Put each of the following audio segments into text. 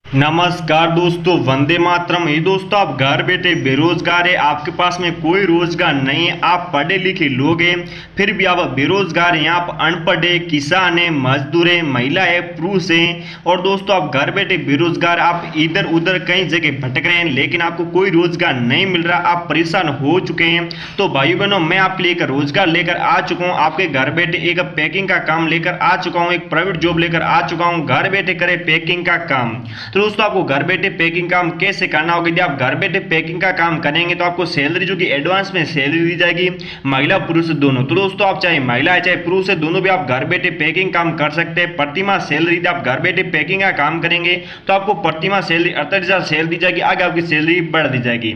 नमस्कार दोस्तों, वंदे मातरम। ये दोस्तों, आप घर बैठे बेरोजगार है, आपके पास में कोई रोजगार नहीं है, आप पढ़े लिखे लोग हैं फिर भी आप बेरोजगार हैं, आप अनपढ़ है, किसान है, मजदूर है, महिला है, पुरुष है। और दोस्तों, आप घर बैठे बेरोजगार, आप इधर उधर कई जगह भटक रहे हैं लेकिन आपको कोई रोजगार नहीं मिल रहा, आप परेशान हो चुके हैं। तो भाई बहनों, मैं आपके लिए एक रोजगार लेकर आ चुका हूँ। आपके घर बैठे एक पैकिंग का काम लेकर आ चुका हूँ, एक प्राइवेट जॉब लेकर आ चुका हूँ। घर बैठे करे पैकिंग का काम। तो दोस्तों, आपको घर बैठे पैकिंग काम कैसे करना होगा। यदि आप घर बैठे पैकिंग का काम करेंगे तो आपको सैलरी जो कि एडवांस में सैलरी दी जाएगी, महिला पुरुष दोनों। तो दोस्तों, आप चाहे महिला है चाहे पुरुष है, दोनों भी आप घर बैठे पैकिंग काम कर सकते हैं। प्रतिमाह सैलरी, यदि आप घर बैठे पैकिंग का काम करेंगे तो आपको प्रतिमाह सैलरी 48,000 सैलरी दी जाएगी। आगे आपकी सैलरी बढ़ दी जाएगी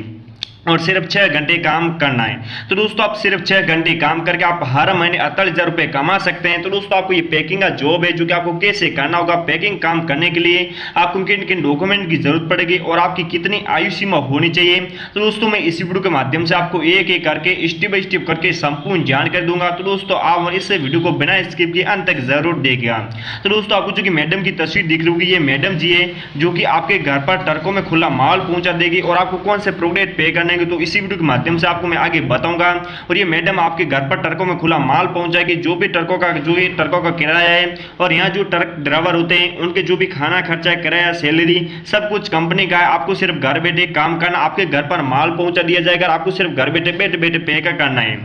और सिर्फ 6 घंटे काम करना है। तो दोस्तों, आप सिर्फ 6 घंटे काम करके आप हर महीने 48,000 रुपये कमा सकते हैं। तो दोस्तों, आपको ये पैकिंग का जॉब है जो कि आपको कैसे करना होगा। पैकिंग काम करने के लिए आपको किन किन डॉक्यूमेंट की जरूरत पड़ेगी और आपकी कितनी आयु सीमा होनी चाहिए। तो दोस्तों, मैं इस वीडियो के माध्यम से आपको एक एक करके स्टेप बाय स्टेप करके संपूर्ण जानकारी दूंगा। तो दोस्तों, आप इस वीडियो को बिना स्किप किए अंत तक जरूर देखिएगा। तो दोस्तों, आपको जो कि मैडम की तस्वीर दिख रही होगी, ये मैडम जी है जो कि आपके घर पर ट्रकों में खुला माल पहुंचा देगी और आपको कौन से प्रोडक्ट पे करने तो इसी वीडियो के माध्यम से आपको मैं आगे बताऊंगा। और ये मैडम आपके घर पर ट्रकों में खुला माल पहुंचाएगी, जो भी ट्रकों का किराया है और यहाँ जो ट्रक ड्राइवर होते हैं उनके जो भी खाना खर्चा, किराया, सैलरी, सब कुछ कंपनी का है। आपको सिर्फ घर बैठे काम करना, आपके घर पर माल पहुंचा दिया जाएगा, आपको सिर्फ घर बैठे बैठे बैठे पे करना है।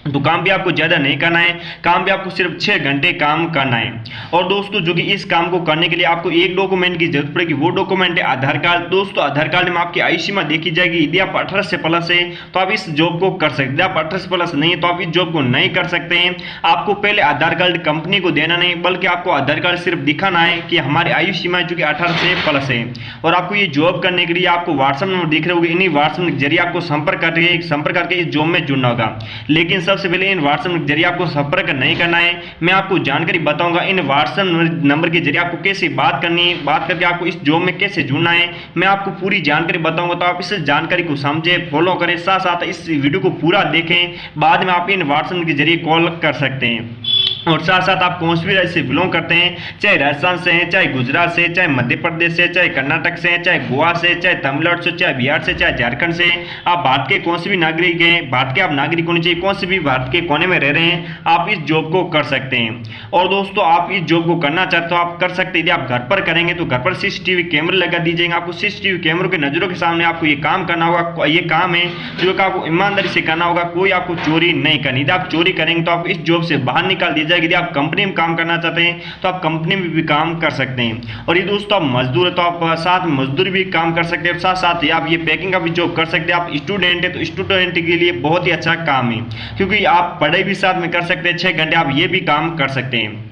तो काम भी आपको ज़्यादा नहीं करना है, काम भी आपको सिर्फ 6 घंटे काम करना है। और दोस्तों, जो कि इस काम को करने के लिए आपको एक डॉक्यूमेंट की जरूरत पड़ेगी, वो डॉक्यूमेंट है आधार कार्ड। दोस्तों, आधार कार्ड में आपकी आयु सीमा देखी जाएगी। यदि आप 18 से प्लस है तो आप इस जॉब को कर सकते हैं, यदि आप 18 से प्लस नहीं है तो आप इस जॉब को नहीं कर सकते हैं। आपको पहले आधार कार्ड कंपनी को देना नहीं, बल्कि आपको आधार कार्ड सिर्फ दिखाना है कि हमारी आयु सीमा है जो कि 18 से प्लस है। और आपको ये जॉब करने के लिए आपको व्हाट्सएप नंबर दिख रहे होंगे, इन्हीं व्हाट्सएप के जरिए आपको संपर्क करके इस जॉब में जुड़ना होगा। लेकिन सबसे पहले इन व्हाट्सएप के जरिए आपको संपर्क नहीं करना है, मैं आपको जानकारी बताऊंगा इन व्हाट्सएप नंबर के जरिए आपको कैसे बात करनी है, बात करके आपको इस जॉब में कैसे जुड़ना है, मैं आपको पूरी जानकारी बताऊंगा। तो आप इस जानकारी को समझे, फॉलो करें, साथ साथ इस वीडियो को पूरा देखें। बाद में आप इन व्हाट्सएप के जरिए कॉल कर सकते हैं। और साथ साथ आप कौन सी भी राज्य से बिलोंग करते हैं, चाहे राजस्थान से हैं, चाहे गुजरात से, चाहे मध्य प्रदेश से, चाहे कर्नाटक से, चाहे गोवा से, चाहे तमिलनाडु से, चाहे बिहार से, चाहे झारखंड से, आप भारत के कौन से भी नागरिक हैं, भारत के आप नागरिक होने चाहिए, कौन से भी भारत के कोने में रह रहे हैं, आप इस जॉब को कर सकते हैं। और दोस्तों, आप इस जॉब को करना चाहते हो आप कर सकते हैं। यदि आप घर पर करेंगे तो घर पर सीसीटीवी कैमरे लगा दीजिएगा। आपको सीसीटीवी कैमरों के नजरों के सामने आपको ये काम करना होगा। ये काम है जो कि आपको ईमानदारी से करना होगा, कोई आपको चोरी नहीं करनी। यदि आप चोरी करेंगे तो आप इस जॉब से बाहर निकाल दिया जाएगा। यदि आप कंपनी काम करना चाहते हैं तो आप कंपनी में भी काम कर सकते हैं। और ये दोस्तों, आप मजदूर है तो आप साथ मजदूर भी काम कर सकते हैं, साथ साथ ही आप ये पैकिंग का भी जॉब कर सकते हैं। आप स्टूडेंट है तो स्टूडेंट के लिए बहुत ही अच्छा काम है, क्योंकि आप पढ़ाई भी साथ में कर सकते हैं, 6 घंटे आप ये भी काम कर सकते हैं।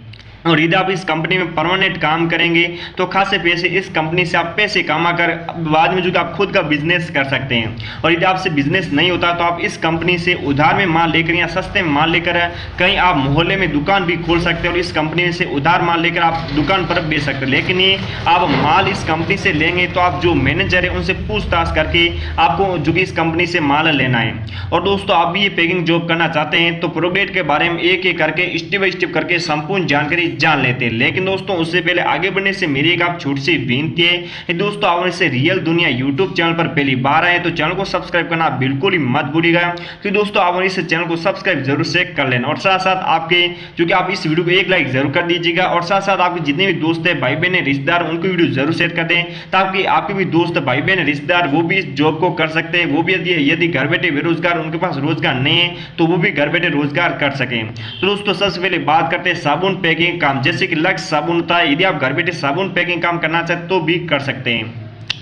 और यदि आप इस कंपनी में परमानेंट काम करेंगे तो खासे पैसे इस कंपनी से आप पैसे कमा कर बाद में जो कि आप खुद का बिजनेस कर सकते हैं। और यदि आपसे बिजनेस नहीं होता तो आप इस कंपनी से उधार में माल लेकर या सस्ते में माल लेकर कहीं आप मोहल्ले में दुकान भी खोल सकते हैं और इस कंपनी से उधार माल लेकर आप दुकान पर बेच सकते हैं। लेकिन ये आप माल इस कंपनी से लेंगे तो आप जो मैनेजर है उनसे पूछताछ करके आपको जो कि इस कंपनी से माल लेना है। और दोस्तों, आप भी ये पैकिंग जॉब करना चाहते हैं तो प्रोडक्ट के बारे में एक एक करके स्टेप बाय स्टेप करके संपूर्ण जानकारी जान लेते हैं। लेकिन दोस्तों, उससे पहले आगे बढ़ने से मेरी एक आप छोटी सी विनती है, दोस्तों आप इसे रियल दुनिया यूट्यूब चैनल पर पहली बार आए तो चैनल को सब्सक्राइब करना बिल्कुल ही मत भूलिएगा। तो दोस्तों, आप इस चैनल को सब्सक्राइब जरूर से कर लेना और साथ साथ आपके जो कि आप इस वीडियो को एक लाइक जरूर कर दीजिएगा। और साथ साथ आपके जितने भी दोस्त है, भाई बहन है, रिश्तेदार, उनको वीडियो जरूर शेयर कर दें ताकि आपके भी दोस्त, भाई बहन, रिश्तेदार वो भी इस जॉब को कर सकते हैं। वो भी यदि घर बैठे बेरोजगार, उनके पास रोजगार नहीं है तो वो भी घर बैठे रोजगार कर सकें। तो दोस्तों, सबसे पहले बात करते हैं साबुन पैकिंग काम, जैसे कि लक्स साबुन होता है। यदि आप घर बैठे साबुन पैकिंग काम करना चाहते तो भी कर सकते हैं।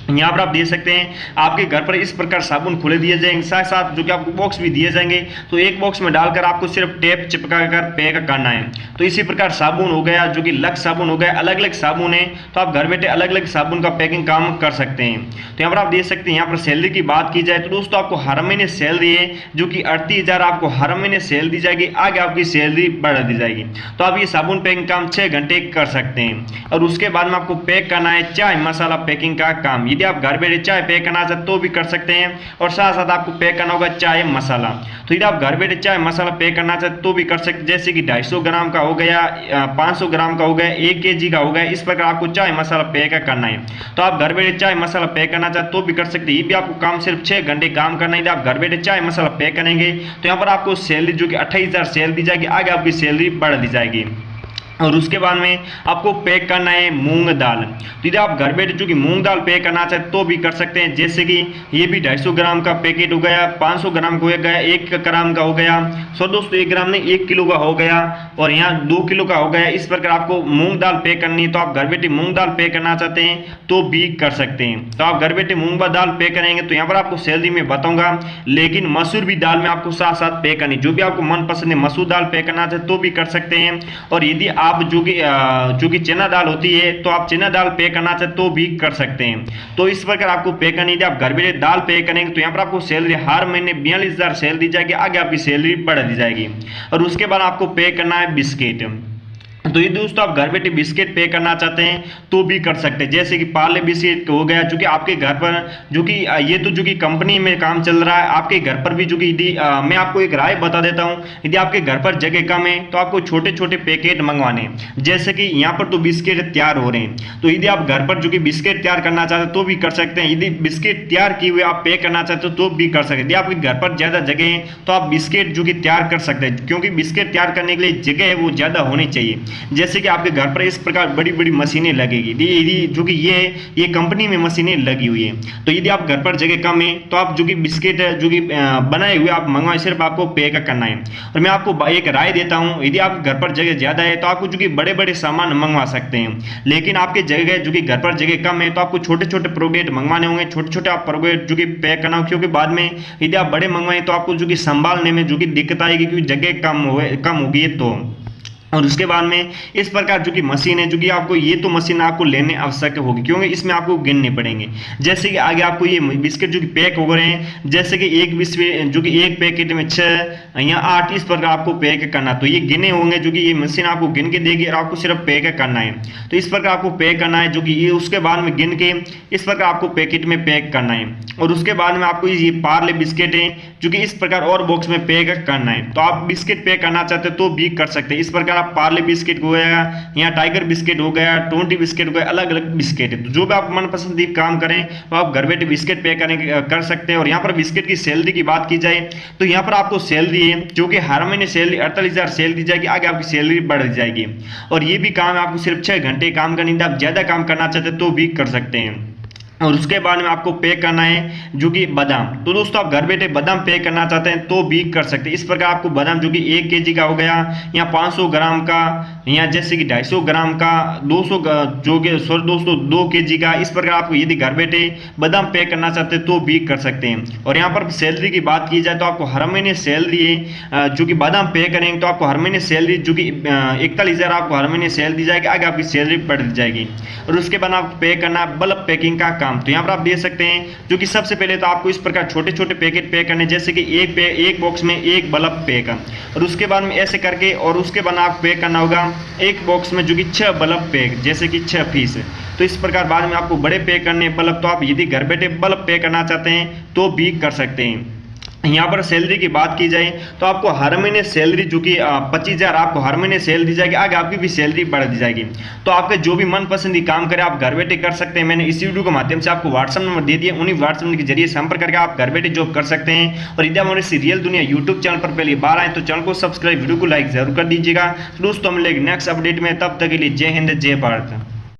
यहाँ पर आप देख सकते हैं आपके घर पर इस प्रकार साबुन खुले दिए जाएंगे, साथ साथ जो कि आपको बॉक्स भी दिए जाएंगे। तो एक बॉक्स में डालकर आपको सिर्फ टेप चिपका कर पैक करना है। तो इसी प्रकार साबुन हो गया जो कि लक्स साबुन हो गया, अलग अलग साबुन है तो आप घर बैठे अलग अलग साबुन का पैकिंग काम कर सकते हैं। तो यहाँ पर आप देख सकते हैं, यहाँ पर सैलरी की बात की जाए तो दोस्तों आपको हर महीने सैलरी है जो कि 38,000 आपको हर महीने सैलरी दी जाएगी, आगे आपकी सैलरी बढ़ा दी जाएगी। तो आप ये साबुन पैकिंग काम 6 घंटे कर सकते हैं। और उसके बाद में आपको पैक करना है चाय मसाला पैकिंग का काम। यदि आप घर बैठे चाय पे करना चाहते तो भी कर सकते हैं, और साथ साथ आपको पे करना होगा चाय मसाला। तो यदि आप घर बैठे चाय मसाला पे करना चाहते तो भी कर सकते, जैसे कि 250 ग्राम का हो गया, 500 ग्राम का हो गया, 1 kg का हो गया, इस प्रकार आपको चाय मसाला पे करना है। तो आप घर बैठे चाय मसाला पे करना चाहते तो भी कर सकते हैं। ये भी आपको काम सिर्फ 6 घंटे काम करना है। आप घर बैठे चाय मसाला पे करेंगे तो यहाँ पर आपको सैलरी जो कि 28,000 सैलरी दी जाएगी, आगे आपकी सैलरी बढ़ दी जाएगी। और उसके बाद में आपको पैक करना है मूंग दाल। तो यदि आप घर बैठे चूंकि मूंग दाल पैक करना चाहते तो भी कर सकते हैं, जैसे कि ये भी 250 ग्राम का पैकेट हो गया, 500 ग्राम का हो गया, 1 ग्राम का हो गया, सो दोस्तों 1 ग्राम नहीं 1 किलो का हो गया, और यहाँ 2 किलो का हो गया। इस प्रकार आपको मूंग दाल पैक करनी है। तो आप घर बैठे मूंग दाल पैक करना चाहते हैं तो भी कर सकते हैं। तो आप घर बैठे मूंग दाल पैक करेंगे तो यहाँ पर आपको सैलरी में बताऊंगा, लेकिन मसूर भी दाल में आपको साथ साथ पैक करनी। जो भी आपको मनपसंद है मसूर दाल पैक करना चाहते तो भी कर सकते हैं। और यदि आप जो कि चना दाल होती है तो आप चना दाल पे करना चाहते तो भी कर सकते हैं। तो इस प्रकार आपको पे करनी है। आप घर बैठे दाल पे करेंगे तो यहाँ पर आपको सैलरी हर महीने 42,000 सैलरी दी जाएगी, आगे आपकी सैलरी बढ़ दी जाएगी। और उसके बाद आपको पे करना है बिस्किट। तो ये दोस्तों आप घर बैठे बिस्किट पे करना चाहते हैं तो भी कर सकते हैं, जैसे कि पार्ले बिस्किट हो गया, जो कि आपके घर पर जो कि ये तो जो कि कंपनी में काम चल रहा है, आपके घर पर भी जो कि यदि मैं आपको एक राय बता देता हूं, यदि आपके घर पर जगह कम है तो आपको छोटे छोटे पैकेट मंगवाने, जैसे कि यहाँ पर तो बिस्किट तैयार हो रहे हैं। तो यदि आप घर पर जो कि बिस्किट तैयार करना चाहते हैं तो भी कर सकते हैं। यदि बिस्किट तैयार किए हुए आप पे करना चाहते हो तो भी कर सकते हैं। यदि आपके घर पर ज़्यादा जगह है तो आप बिस्किट जो कि तैयार कर सकते हैं, क्योंकि बिस्किट तैयार करने के लिए जगह है वो ज़्यादा होनी चाहिए। जैसे कि आपके घर पर इस प्रकार बड़ी बड़ी मशीनें लगेगी, जो कि ये कंपनी में मशीनें लगी हुई है। तो यदि आप घर पर जगह कम है तो आप जो कि बिस्किट जो कि बनाए हुए आप मंगवाए, सिर्फ आपको पे करना है। और मैं आपको एक राय देता हूं, यदि आपके घर पर जगह ज़्यादा है तो आपको जो कि बड़े बड़े सामान मंगवा सकते हैं, लेकिन आपके जगह जो कि घर पर जगह कम है तो आपको छोटे छोटे प्रोडक्ट मंगवाने होंगे। छोटे छोटे आप प्रोडक्ट जो कि पैक करना हो, क्योंकि बाद में यदि आप बड़े मंगवाएं तो आपको जो कि संभालने में जो कि दिक्कत आएगी, क्योंकि जगह कम होगी। तो और उसके बाद में इस प्रकार जो कि मशीन है, जो कि आपको ये तो मशीन आपको लेने आवश्यक होगी, क्योंकि इसमें आपको गिनने पड़ेंगे। जैसे कि आगे आपको ये बिस्किट जो कि पैक हो रहे हैं, जैसे कि एक बिस्किट जो कि एक पैकेट में 6 या 8 इस प्रकार आपको पैक करना, तो ये गिने होंगे, जो कि ये मशीन आपको गिन के देगी और आपको सिर्फ पैक करना है। तो इस प्रकार आपको पैक करना है, जो कि ये उसके बाद में गिन के इस प्रकार आपको पैकेट में पैक करना है। और उसके बाद में आपको ये पार्ले बिस्किट है जो कि इस प्रकार और बॉक्स में पैक करना है। तो आप बिस्किट पैक करना चाहते हो तो भी कर सकते हैं। इस प्रकार पार्ले बिस्किट हो गया या टाइगर बिस्किट हो गया, 20 बिस्किट हो गया, अलग अलग बिस्किट है। तो जो भी आप मनपसंद काम करें तो आप घर बैठे बिस्किट पे कर सकते हैं। और यहाँ पर बिस्किट की सैलरी की बात की जाए तो यहाँ पर आपको सैलरी है जो कि हर महीने सैलरी 48,000 सैलरी दी जाएगी, आगे आपकी सैलरी बढ़ जाएगी। और ये भी काम आपको सिर्फ 6 घंटे काम करनी है। आप ज्यादा काम करना चाहते तो भी कर सकते हैं। और उसके बाद में आपको पे करना है जो कि बादाम। तो दोस्तों आप घर बैठे बादाम पे करना चाहते हैं तो भी कर सकते हैं। इस प्रकार आपको बादाम जो कि 1 kg का हो गया या 500 ग्राम का या जैसे कि 250 ग्राम का, 200 जो कि दोस्तों 2 kg का, इस प्रकार आपको यदि घर बैठे बादाम पे करना चाहते हैं तो भी कर सकते हैं। और यहाँ पर सैलरी की बात की जाए तो आपको हर महीने सैलरी जो कि बादाम पे करेंगे तो आपको हर महीने सैलरी जो कि 41,000 आपको हर महीने सैलरी दी जाएगी, आगे आपकी सैलरी बढ़ जाएगी। और उसके बाद आपको पे करना बल्ब पैकिंग का काम। तो यहाँ पर आप देख सकते हैं जो कि सबसे पहले तो आपको इस प्रकार छोटे छोटे पैकेट पैक करने, जैसे कि एक बॉक्स में एक बल्ब पैक, और उसके बाद में ऐसे करके, और उसके बाद आप पैक करना होगा एक बॉक्स में जो कि 6 बल्ब पैक, जैसे कि 6 पीस। तो इस प्रकार बाद में आपको बड़े पैक करने बल्ब। तो आप यदि घर बैठे बल्ब पैक करना चाहते हैं तो भी कर सकते हैं। यहाँ पर सैलरी की बात की जाए तो आपको हर महीने सैलरी जो कि 25,000 आपको हर महीने सैलरी दी जाएगी, आगे आपकी भी सैलरी बढ़ दी जाएगी। तो आपके जो भी मनपसंद काम करें आप घर बैठे कर सकते हैं। मैंने इसी वीडियो के माध्यम से आपको व्हाट्सएप नंबर दे दिया, उन्हीं व्हाट्सएप नंबर के जरिए संपर्क करके आप घर बैठे जॉब कर सकते हैं। और यदि हमारे रियल दुनिया यूट्यूब चैनल पर पहली बार आए तो चैनल को सब्सक्राइब, वीडियो को लाइक जरूर कर दीजिएगा। दोस्तों मिलेंगे नेक्स्ट अपडेट में, तब तक के लिए जय हिंद जय भारत।